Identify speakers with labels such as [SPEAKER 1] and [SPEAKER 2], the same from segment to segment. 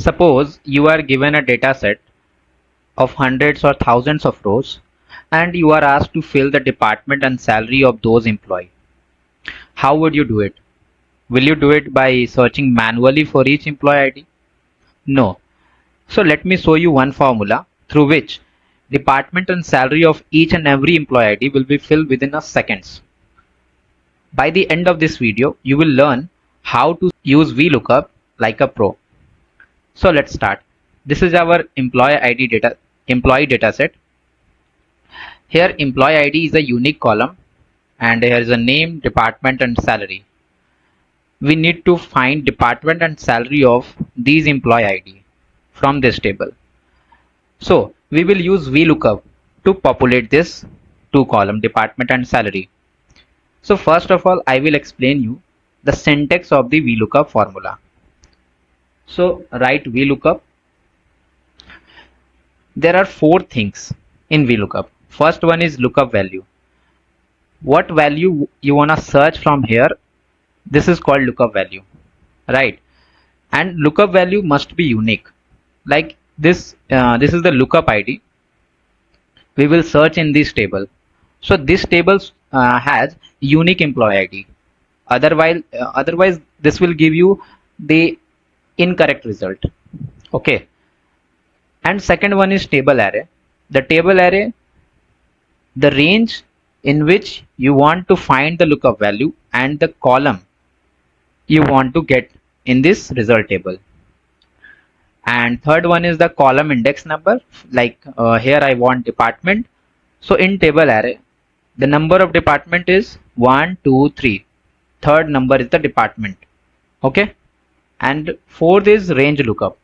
[SPEAKER 1] Suppose you are given a data set of hundreds or thousands of rows and you are asked to fill the department and salary of those employees. How would you do it? Will you do it by searching manually for each employee ID? No. So let me show you one formula through which department and salary of each and every employee ID will be filled within a seconds. By the end of this video, you will learn how to use VLOOKUP like a pro. So let's start. This is our employee data set. Here employee ID is a unique column and here is a name, department and salary. We need to find department and salary of these employee ID from this table. So we will use VLOOKUP to populate this two column, department and salary. So first of all, I will explain you the syntax of the VLOOKUP formula. So write VLOOKUP. There are four things in VLOOKUP. First one is lookup value. What value you wanna search from here? This is called lookup value, right? And lookup value must be unique. Like this, this is the lookup ID. We will search in this table. So this table has unique employee ID. Otherwise, this will give you the incorrect result. Okay. And second one is table array. The table array, the range in which you want to find the lookup value and the column you want to get in this result table. And third one is the column index number. Like here I want department. So in table array, the number of department is 1, 2, 3. Third number is the department. Okay. And fourth is range lookup.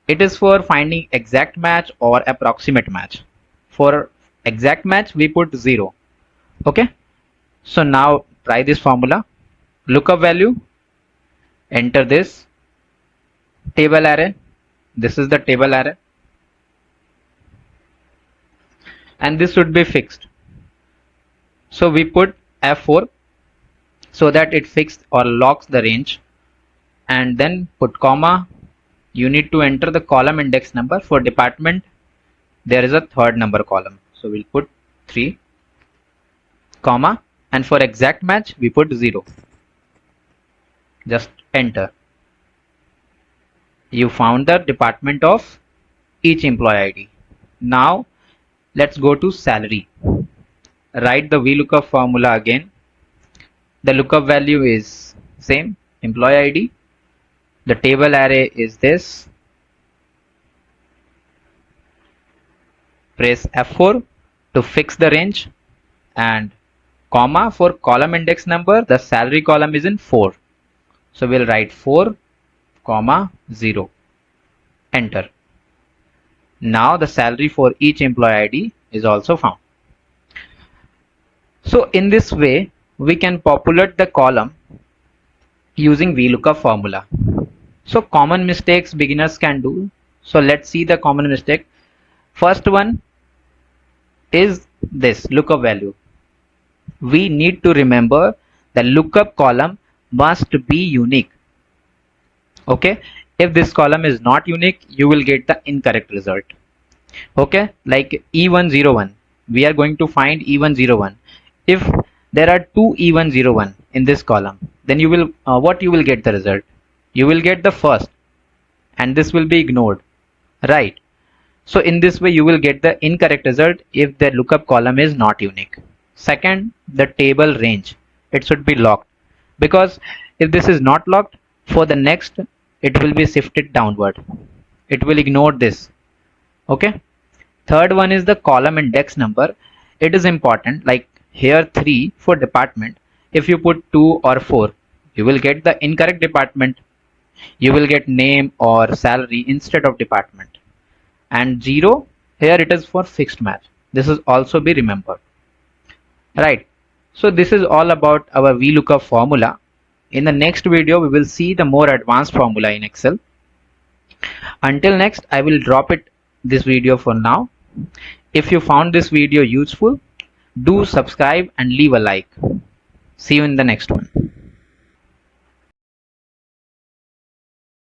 [SPEAKER 1] It is for finding exact match or approximate match. For exact match, we put 0. Okay. So now try this formula. Lookup value. Enter this. Table array. This is the table array. And this should be fixed. So we put F4 so that it fixed or locks the range. And then put comma. You need to enter the column index number. For department, there is a third number column. So we'll put 3, comma, and for exact match, we put 0. Just enter. You found the department of each employee ID. Now, let's go to salary. Write the VLOOKUP formula again. The lookup value is same, employee ID. The table array is this. Press F4 to fix the range and comma for column index number. The salary column is in 4. So we'll write 4, comma 0. Enter. Now the salary for each employee ID is also found. So in this way, we can populate the column using VLOOKUP formula. So common mistakes beginners can do. So let's see the common mistake. First one is this lookup value. We need to remember the lookup column must be unique. Okay. If this column is not unique, you will get the incorrect result. Okay. Like E101. We are going to find E101. If there are two E101 in this column, then you will what you will get the result? You will get the first and this will be ignored, right? So in this way you will get the incorrect result if the lookup column is not unique. Second, the table range, it should be locked, because if this is not locked, for the next it will be shifted downward. It will ignore this. Okay. Third one is the column index number. It is important, like here 3 for department. If you put 2 or 4, you will get the incorrect department. You will get name or salary instead of department. And 0, here it is for fixed match. This is also be remembered. Right. So this is all about our VLOOKUP formula. In the next video, we will see the more advanced formula in Excel. Until next, I will drop this video for now. If you found this video useful, do subscribe and leave a like. See you in the next one.